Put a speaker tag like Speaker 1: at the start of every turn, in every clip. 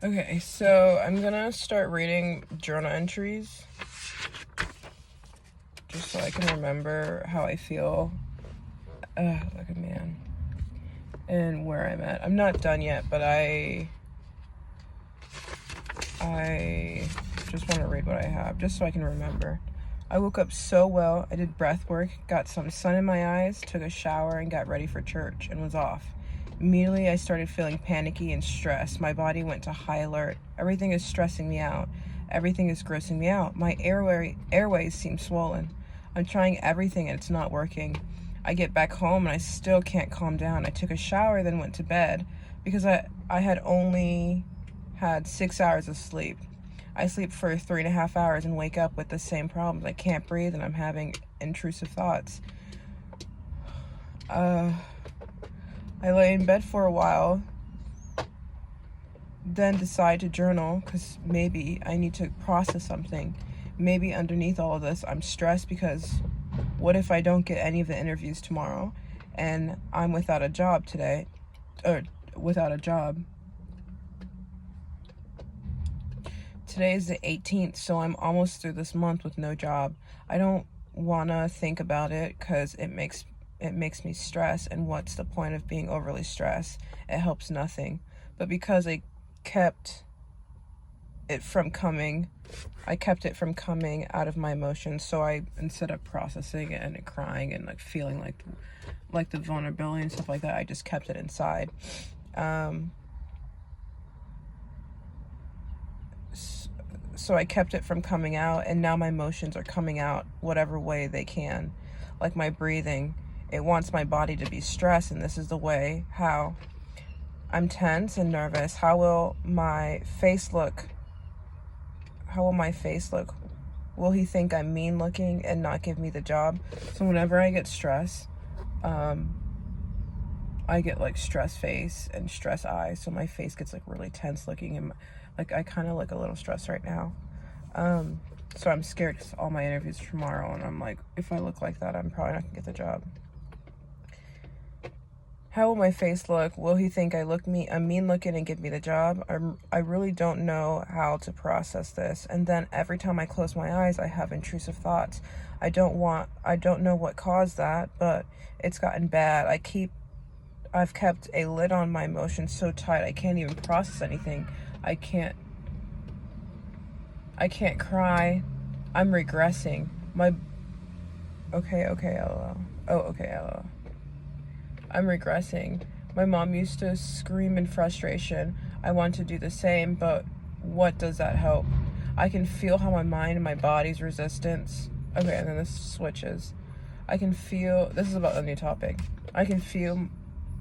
Speaker 1: Okay, so I'm gonna start reading journal entries just so I can remember how I feel like a man and where I'm at. I'm not done yet, but I just want to read what I have just so I can remember. I woke up so well. I did breath work, got some sun in my eyes, took a shower, and got ready for church and was off. Immediately, I started feeling panicky and stressed. My body went to high alert. Everything is stressing me out. Everything is grossing me out. My airways seem swollen. I'm trying everything and it's not working. I get back home and I still can't calm down. I took a shower, then went to bed because I had only had 6 hours of sleep. I sleep for 3.5 hours and wake up with the same problems. I can't breathe and I'm having intrusive thoughts. I lay in bed for a while, then decide to journal because maybe I need to process something. Maybe underneath all of this, I'm stressed because what if I don't get any of the interviews tomorrow and I'm without a job today, or without a job. Today is the 18th, so I'm almost through this month with no job. I don't want to think about it because it makes me stress, and what's the point of being overly stressed? It helps nothing. But because I kept it from coming out of my emotions, so I, instead of processing it and crying and like feeling like the vulnerability and stuff like that, I just kept it inside. So I kept it from coming out, and now my emotions are coming out whatever way they can. Like my breathing, it wants my body to be stressed, and this is the way how I'm tense and nervous. How will my face look? Will he think I'm mean looking and not give me the job? So whenever I get stressed, I get like stress face and stress eyes. So my face gets like really tense looking, and like I kind of look a little stressed right now. So I'm scared because all my interviews are tomorrow, and I'm like, if I look like that, I'm probably not gonna get the job. How will my face look? Will he think I'm mean looking and give me the job? I really don't know how to process this. And then every time I close my eyes, I have intrusive thoughts. I don't know what caused that, but it's gotten bad. I've kept a lid on my emotions so tight I can't even process anything. I can't cry. I'm regressing. Okay, LOL. Oh, okay, LOL. I'm regressing. My mom used to scream in frustration. I want to do the same, but what does that help? I can feel how my mind and my body's resistance. Okay, and then this switches. This is about a new topic. I can feel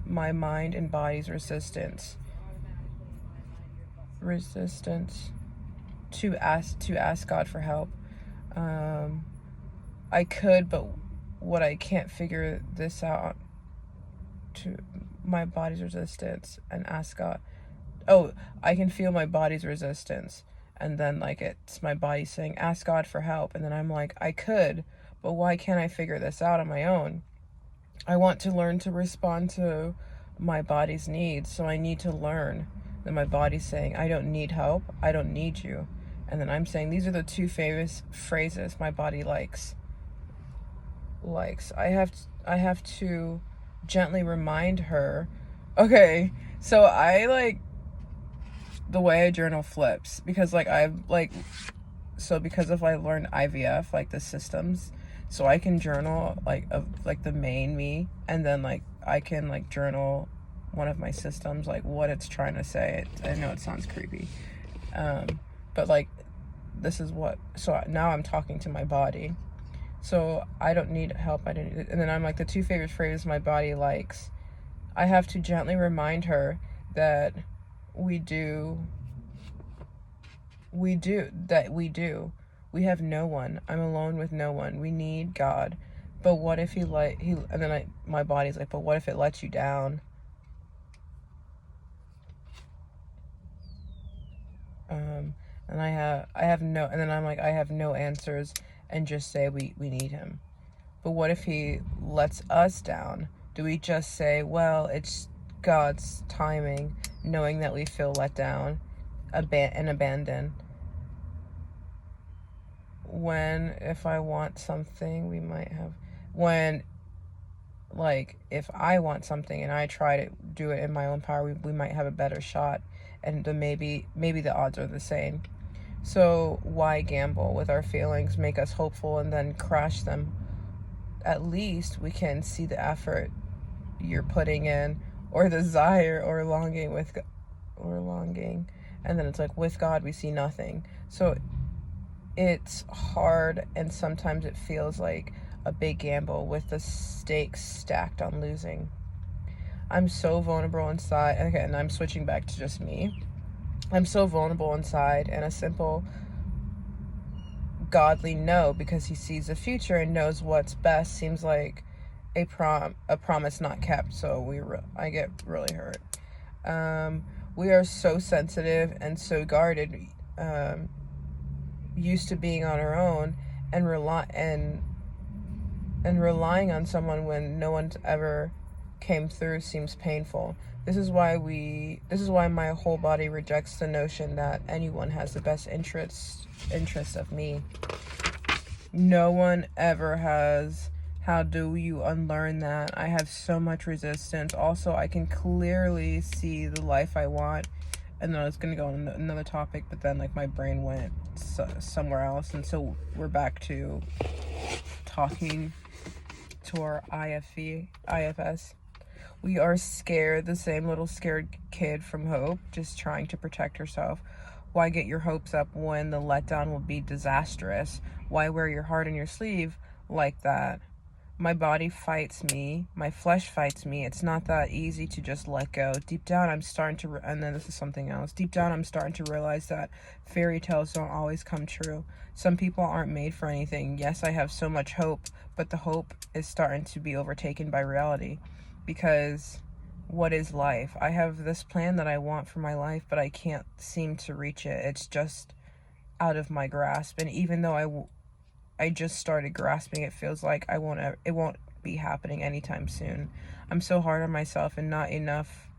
Speaker 1: my mind and body's resistance to ask God for help. I could, but what I can't figure this out, to my body's resistance and ask God. Oh, I can feel my body's resistance, and then like it's my body saying ask God for help, and then I'm like, I could, but why can't I figure this out on my own? I want to learn to respond to my body's needs, so I need to learn that my body's saying I don't need help, I don't need you. And then I'm saying these are the two famous phrases my body likes. I have to gently remind her. Okay, so I like the way I journal flips because because if I learned IVF, like the systems, so I can journal like of like the main me, and then like I can like journal one of my systems, like what it's trying to say. I know it sounds creepy, but like this is what. So now I'm talking to my body. So I don't need help. And then I'm like, the two favorite phrases my body likes. I have to gently remind her that we do. We have no one. I'm alone with no one. We need God. But what if and then my body's like, but what if it lets you down? And then I'm like, I have no answers, and just say we need him. But what if he lets us down? Do we just say, well, it's God's timing, knowing that we feel let down? and abandon. If I want something, we might have, if I want something and I try to do it in my own power, we might have a better shot, and then maybe the odds are the same. So why gamble with our feelings, make us hopeful, and then crush them? At least we can see the effort you're putting in, or desire, or longing, and then it's like, with God we see nothing. So it's hard, and sometimes it feels like a big gamble with the stakes stacked on losing. I'm so vulnerable inside. Okay, and I'm switching back to just me. I'm so vulnerable inside, and a simple godly no, because he sees the future and knows what's best, seems like a promise not kept. So I get really hurt. We are so sensitive and so guarded, used to being on our own, and relying on someone when no one's ever came through seems painful. This is why my whole body rejects the notion that anyone has the best interest of me. No one ever has. How do you unlearn that? I have so much resistance. Also, I can clearly see the life I want. And then I was going to go on another topic, but then my brain went somewhere else. And so we're back to talking to our IFS. We are scared, the same little scared kid from Hope, just trying to protect herself. Why get your hopes up when the letdown will be disastrous? Why wear your heart on your sleeve like that? My body fights me. My flesh fights me. It's not that easy to just let go. Deep down, I'm starting to, and then this is something else. Deep down, I'm starting to realize that fairy tales don't always come true. Some people aren't made for anything. Yes, I have so much hope, but the hope is starting to be overtaken by reality. Because what is life? I have this plan that I want for my life, but I can't seem to reach it. It's just out of my grasp. And even though I just started grasping, it feels like it won't be happening anytime soon. I'm so hard on myself and not enough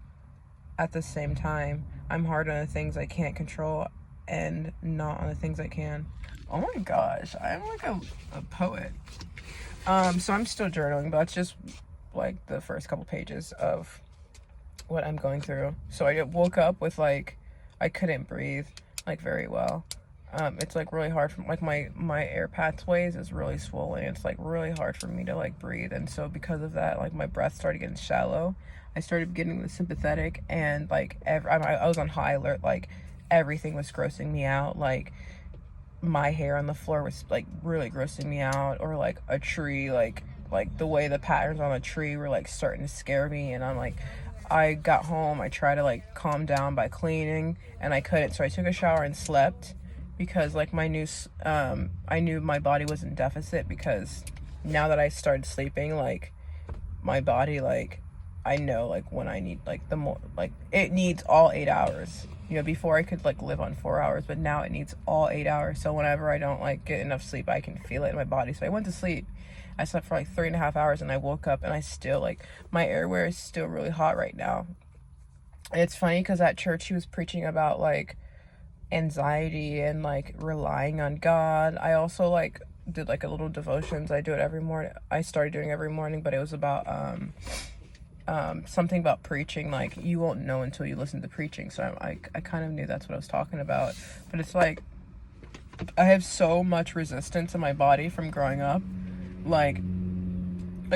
Speaker 1: at the same time. I'm hard on the things I can't control and not on the things I can. Oh my gosh, I'm like a poet. So I'm still journaling, but that's just the first couple pages of what I'm going through. So I woke up with I couldn't breathe very well. It's really hard for my air pathways is really swollen. It's really hard for me to breathe, and so because of that, my breath started getting shallow. I started getting the sympathetic, and I was on high alert. Everything was grossing me out. My hair on the floor was really grossing me out, or a tree, the way the patterns on a tree were starting to scare me. And I got home, I tried to calm down by cleaning, and I couldn't. So I took a shower and slept, because I knew my body was in deficit, because now that I started sleeping, my body, I know when I need the more, it needs all 8 hours. Before I could live on 4 hours, but now it needs all 8 hours. So whenever I don't get enough sleep, I can feel it in my body. So I went to sleep. I slept for 3.5 hours, and I woke up, and I still my airway is still really hot right now. And it's funny because at church he was preaching about anxiety and relying on God. I also did a little devotions. I do it every morning. I started doing every morning, but it was about something about preaching. You won't know until you listen to preaching. So I kind of knew that's what I was talking about. But it's I have so much resistance in my body from growing up. I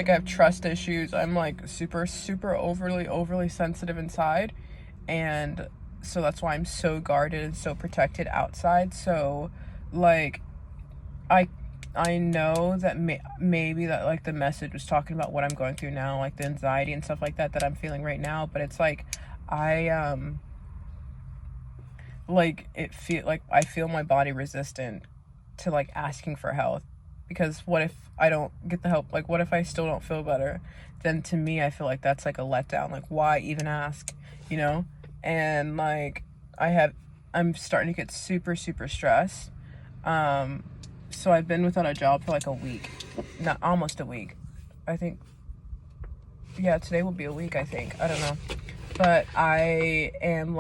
Speaker 1: have trust issues. I'm super overly sensitive inside, and so that's why I'm so guarded and so protected outside. So I know that maybe that the message was talking about what I'm going through now, the anxiety and stuff that I'm feeling right now. But it's I feel my body resistant to asking for help, because what if I don't get the help? What if I still don't feel better? Then to me, I feel that's a letdown. Why even ask, and I'm starting to get super stressed. So I've been without a job for a week, not almost a week. I think, yeah, today will be a week, I think. I don't know. But I am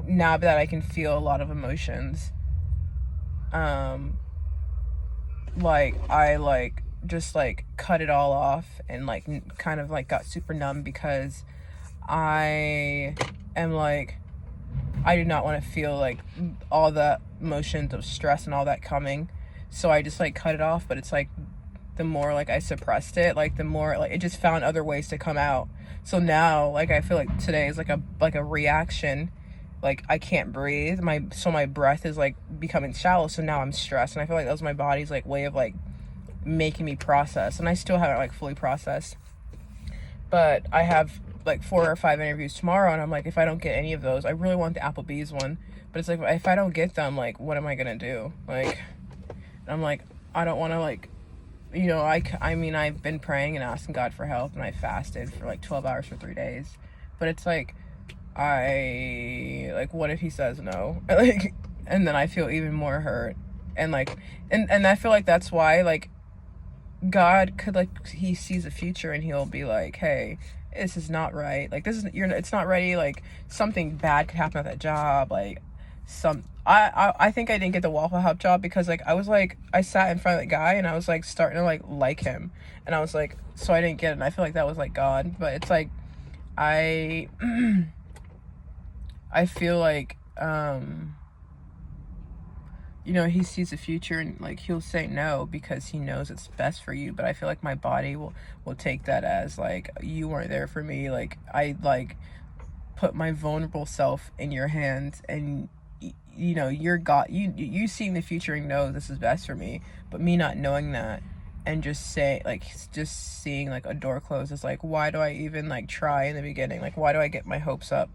Speaker 1: now that I can feel a lot of emotions, like I like just like cut it all off and like kind of like got super numb because I am like, I do not want to feel like all the emotions of stress and all that coming. So I just like cut it off. But it's like the more like I suppressed it, like the more like it just found other ways to come out. So now like I feel like today is like a reaction. Like I can't breathe. My breath is like becoming shallow. So now I'm stressed, and I feel like that was my body's like way of like making me process. And I still haven't like fully processed. But I have like 4 or 5 interviews tomorrow, and I'm like, if I don't get any of those, I really want the Applebee's one, but it's like, if I don't get them, like, what am I gonna do? Like, I'm like, I don't want to like, you know, I mean, I've been praying and asking God for help, and I fasted for like 12 hours for 3 days, but it's like, what if he says no? Like, and then I feel even more hurt, and like, and I feel like that's why, like, God could, like, he sees the future and he'll be like, hey, this is not right. Like, it's not ready. Like, something bad could happen at that job. Like, I think I didn't get the Waffle House job because, like, I sat in front of the guy and I was, like, starting to, like him. And I was, like, so I didn't get it. And I feel like that was, like, God. But it's, like, I feel like, you know, he sees the future and like he'll say no because he knows it's best for you. But I feel like my body will take that as like, you weren't there for me. Like, I like put my vulnerable self in your hands, and you know, you're God. You seeing the future and know this is best for me. But me not knowing that and just seeing like a door close is like, why do I even like try in the beginning? Like, why do I get my hopes up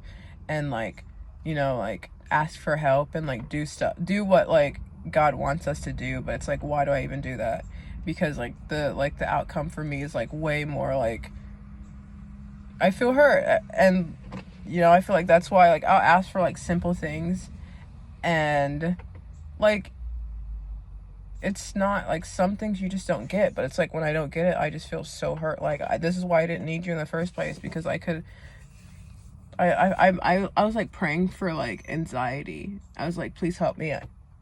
Speaker 1: and like, you know, like ask for help and like do what like God wants us to do? But it's like, why do I even do that? Because like the outcome for me is like way more like, I feel hurt. And you know, I feel like that's why like I'll ask for like simple things, and like it's not like, some things you just don't get. But it's like, when I don't get it, I just feel so hurt. Like, this is why I didn't need you in the first place, because I could I was like praying for like anxiety. I was like, please help me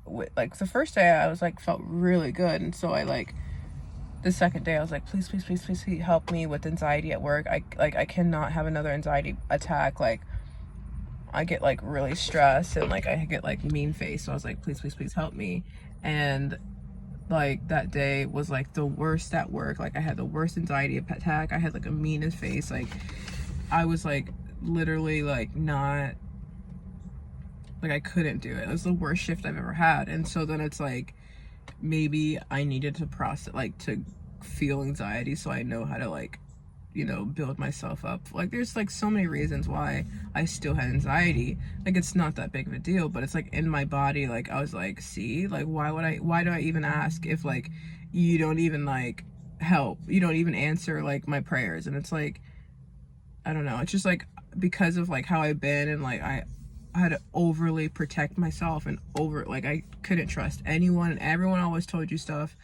Speaker 1: with, like, the first day I was like, felt really good. And so I like, the second day I was like, please help me with anxiety at work. I cannot have another anxiety attack. Like, I get like really stressed and like I get like mean face. So I was like, please help me. And like that day was like the worst at work. Like, I had the worst anxiety attack. I had like a meanest face. Like, I was like literally like not, like, I couldn't do it. It was the worst shift I've ever had. And so then it's like, maybe I needed to process, like, to feel anxiety so I know how to like, you know, build myself up. Like, there's like so many reasons why I still had anxiety. Like, it's not that big of a deal, but it's like in my body. Like, I was like, see, like, why do I even ask if like you don't even like help, you don't even answer like my prayers? And it's like, I don't know, it's just like, because of like how I've been, and like I had to overly protect myself, and like I couldn't trust anyone, and everyone always told you stuff,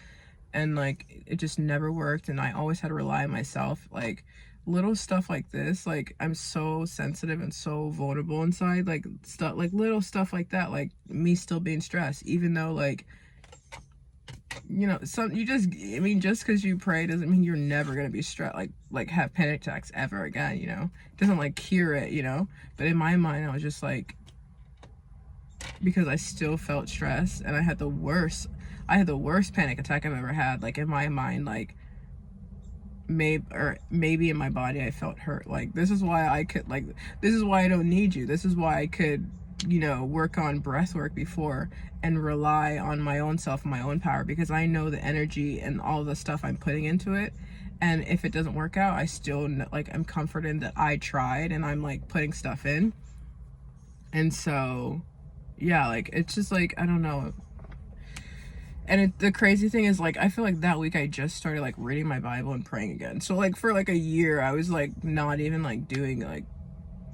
Speaker 1: and like it just never worked, and I always had to rely on myself. Like, little stuff like this, like, I'm so sensitive and so vulnerable inside, like stuff, like little stuff like that, like me still being stressed, even though like, you know, I mean, just because you pray doesn't mean you're never gonna be stressed, like have panic attacks ever again, you know? It doesn't like cure it, you know? But in my mind, I was just like, because I still felt stress, and I had the worst panic attack I've ever had. Like, in my mind, like, maybe in my body I felt hurt. Like, this is why I don't need you. This is why I could, you know, work on breath work before and rely on my own self and my own power, because I know the energy and all the stuff I'm putting into it. And if it doesn't work out, I still like, I'm comforted that I tried, and I'm like putting stuff in. And so yeah, like, it's just like, I don't know. And the crazy thing is, like, I feel like that week I just started like reading my Bible and praying again. So like for like a year I was like not even like doing like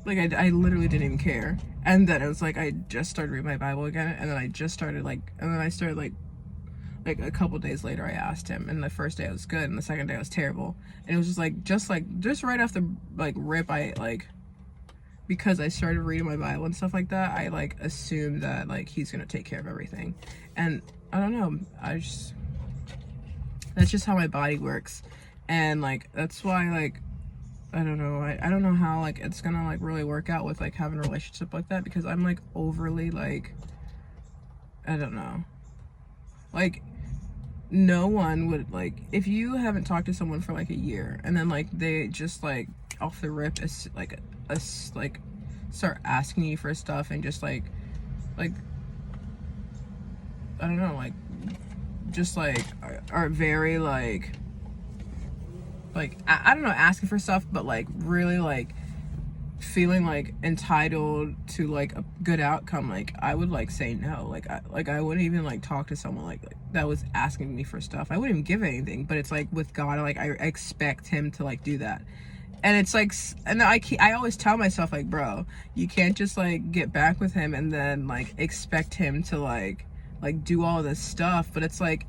Speaker 1: I literally didn't even care. And then it was like, I just started reading my Bible again, and then I started like a couple days later I asked him, and the first day I was good, and the second day I was terrible. And it was just right off the like rip, I like because I started reading my Bible and stuff like that, I like assume that like he's gonna take care of everything. And I don't know, that's just how my body works. And like that's why like I don't know, I don't know how like it's gonna like really work out with like having a relationship like that, because I'm like overly like, I don't know, like no one would like, if you haven't talked to someone for like a year and then like they just like off the rip is like like start asking you for stuff and just like I don't know, like just like are very like I don't know, asking for stuff, but like really like feeling like entitled to like a good outcome, like I would like say no. Like I wouldn't even like talk to someone like that was asking me for stuff. I wouldn't even give anything. But it's like with God, like I expect him to like do that. And it's like, and I always tell myself like, bro, you can't just like get back with him and then like expect him to like do all this stuff. But it's like,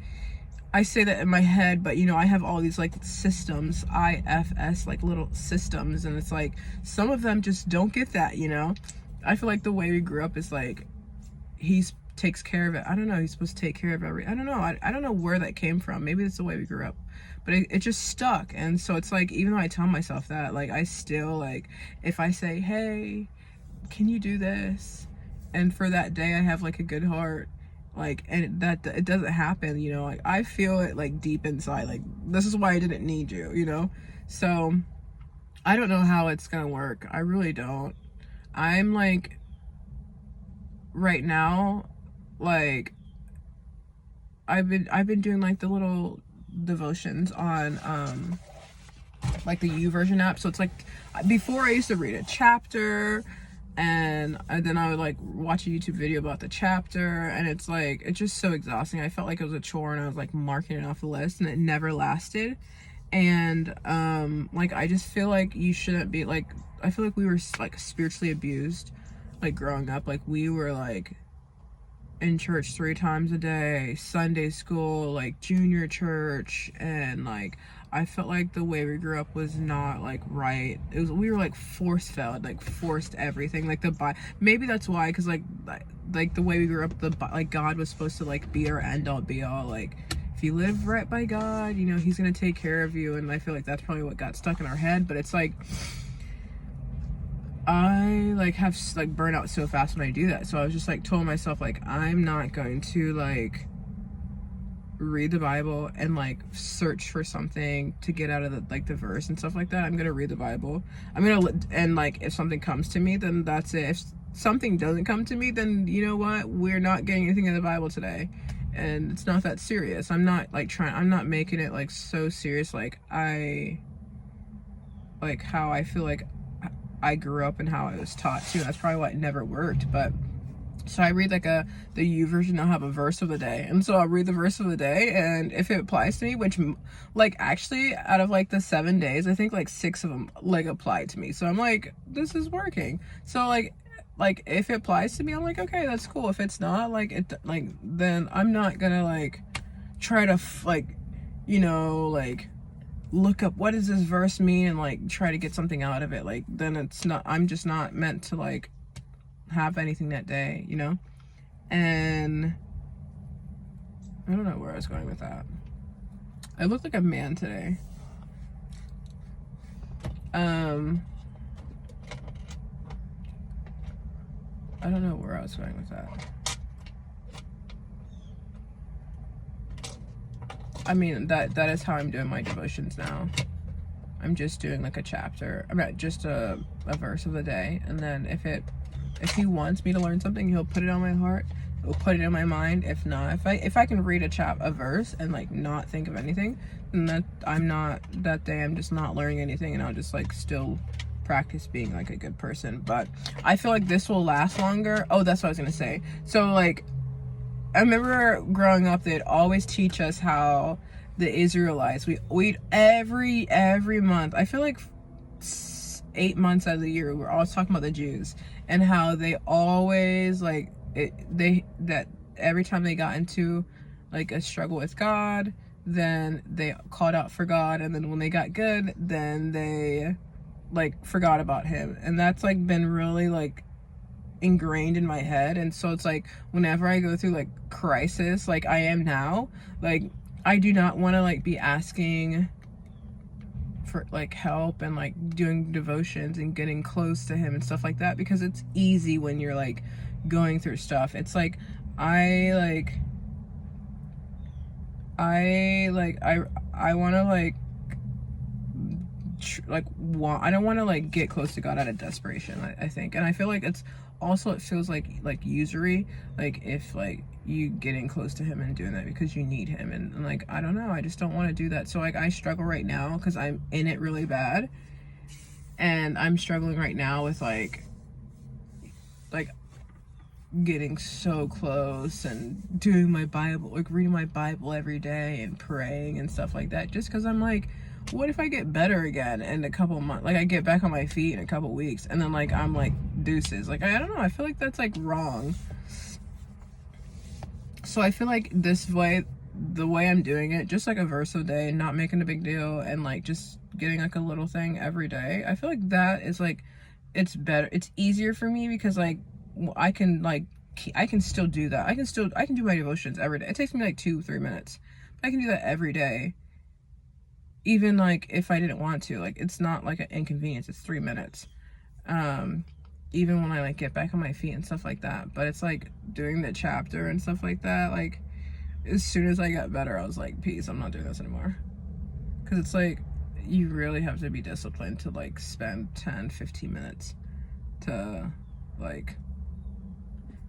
Speaker 1: I say that in my head, but you know, I have all these like systems, IFS, like little systems, and it's like some of them just don't get that, you know. I feel like the way we grew up is like he's takes care of it. I don't know, he's supposed to take care of I don't know, I don't know where that came from. Maybe it's the way we grew up, but it just stuck. And so it's like, even though I tell myself that, like I still like, if I say, hey, can you do this, and for that day I have like a good heart, like, and that it doesn't happen, you know, like I feel it like deep inside, like this is why I didn't need you, you know. So I don't know how it's gonna work. I really don't. I'm like right now, like I've been doing like the little devotions on like the YouVersion app. So it's like, before I used to read a chapter and then I would like watch a YouTube video about the chapter, and it's like, it's just so exhausting. I felt like it was a chore and I was like marking it off the list and it never lasted. And like I just feel like you shouldn't be like, I feel like we were like spiritually abused like growing up. Like we were like in church 3 times a day, Sunday school, like junior church, and like I felt like the way we grew up was not like right. It was, we were like force fed, like forced everything, like maybe that's why, because like the way we grew up, like God was supposed to like be our end all be all, like if you live right by God, you know, he's gonna take care of you. And I feel like that's probably what got stuck in our head. But it's like I like have like burn out so fast when I do that. So I was just like told myself like, I'm not going to like read the Bible and like search for something to get out of the like the verse and stuff like that. I'm gonna read the Bible. I'm gonna, and like if something comes to me, then that's it. If something doesn't come to me, then you know what, we're not getting anything in the Bible today, and it's not that serious. I'm not like I'm not making it like so serious. Like how I feel like I grew up and how I was taught too. That's probably why it never worked. But so I read like the YouVersion, I'll have a verse of the day. And so I'll read the verse of the day, and if it applies to me, which like actually out of like the 7 days, I think like 6 of them like applied to me. So I'm like, this is working. So like if it applies to me, I'm like, okay, that's cool. If it's not, like it, like then I'm not gonna like try to like, you know, like look up what does this verse mean and like try to get something out of it. Like then it's not, I'm just not meant to like have anything that day, you know. And I don't know where I was going with that. I look like a man today. I don't know where I was going with that. I mean, that is how I'm doing my devotions now. I'm just doing like a chapter, I mean, just a verse of the day, and then if he wants me to learn something, he'll put it on my heart, he'll put it in my mind. If not, if I can read a verse and like not think of anything, then that day I'm just not learning anything, and I'll just like still practice being like a good person. But I feel like this will last longer. Oh, that's what I was gonna say. So like I remember growing up, they'd always teach us how the Israelites, we'd every month, I feel like 8 months out of the year, we're always talking about the Jews and how they always like that every time they got into like a struggle with God, then they called out for God, and then when they got good, then they like forgot about him, and that's like been really like ingrained in my head. And so it's like whenever I go through like crisis like I am now, like I do not want to like be asking for like help and like doing devotions and getting close to him and stuff like that, because it's easy when you're like going through stuff. It's like I want to I don't want to like get close to God out of desperation, I think. And I feel like it's also, it feels like usury, like if like you getting close to him and doing that because you need him, and like I don't know, I just don't want to do that. So like I struggle right now because I'm in it really bad, and I'm struggling right now with like getting so close and doing my Bible, like reading my Bible every day and praying and stuff like that, just because I'm like, what if I get better again in a couple months, like I get back on my feet in a couple weeks, and then like I'm like deuces. Like I don't know, I feel like that's like wrong. So I feel like this way, the way I'm doing it, just like a verse a day, not making a big deal, and like just getting like a little thing every day, I feel like that is like, it's better, it's easier for me, because like I can still do that. I can do my devotions every day. It takes me like 2-3 minutes, but I can do that every day, even like if I didn't want to. Like it's not like an inconvenience, it's 3 minutes, even when I like get back on my feet and stuff like that. But it's like doing the chapter and stuff like that, like as soon as I got better, I was like, peace, I'm not doing this anymore. Because it's like you really have to be disciplined to like spend 10-15 minutes to like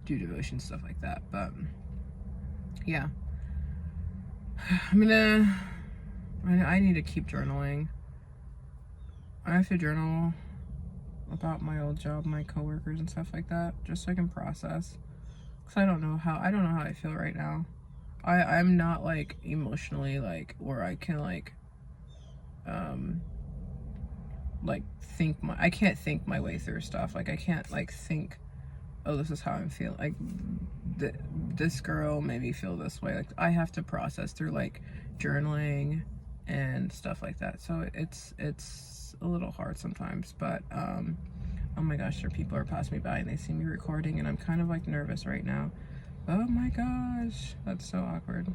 Speaker 1: do devotion, stuff like that. But yeah, I need to keep journaling. I have to journal about my old job, my coworkers and stuff like that, just so I can process, because I don't know how I feel right now. I'm not like emotionally like where I can like I can't think my way through stuff. Like I can't like think, oh, this is how I'm feeling, like this girl made me feel this way. Like I have to process through like journaling and stuff like that. So it's a little hard sometimes. But oh my gosh, there people are passing me by and they see me recording, and I'm kind of like nervous right now. Oh my gosh, that's so awkward.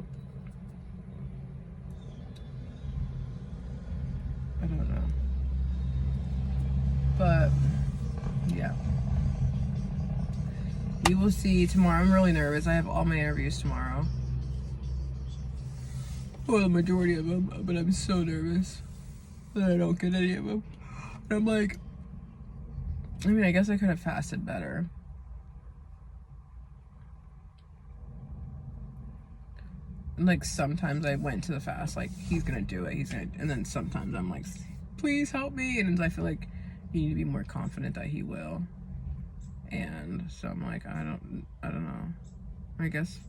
Speaker 1: I don't know, but yeah, we will see tomorrow. I'm really nervous. I have all my interviews tomorrow. Well, the majority of them, but I'm so nervous that I don't get any of them. And I'm like, I mean, I guess I could have fasted better. And like sometimes I went to the fast, like he's gonna do it, and then sometimes I'm like, please help me, and I feel like you need to be more confident that he will. And so I'm like, I don't know. I guess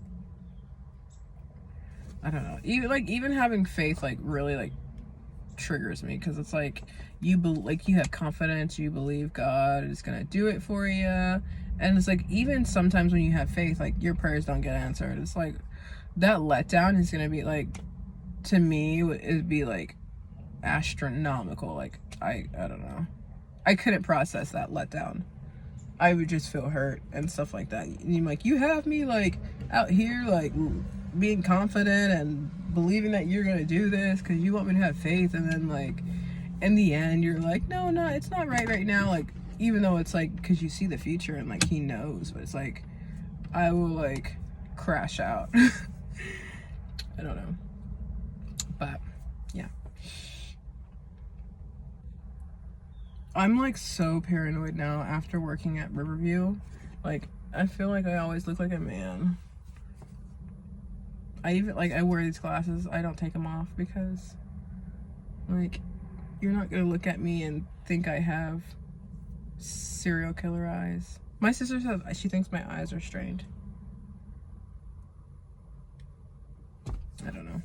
Speaker 1: I don't know. Even having faith like really like triggers me, because it's like you have confidence, you believe God is gonna do it for you, and it's like even sometimes when you have faith, like your prayers don't get answered. It's like that letdown is gonna be like, to me, it'd be like astronomical. Like I don't know. I couldn't process that letdown. I would just feel hurt and stuff like that. And you're like, you have me like out here like being confident and believing that you're gonna do this because you want me to have faith, and then like in the end you're like, no, it's not right now. Like even though it's like because you see the future and like he knows, but it's like I will like crash out. I don't know, but yeah. I'm like so paranoid now after working at Riverview. Like I feel like I always look like a man. I wear these glasses, I don't take them off because like you're not gonna look at me and think I have serial killer eyes. My sister says she thinks my eyes are strained. I don't know.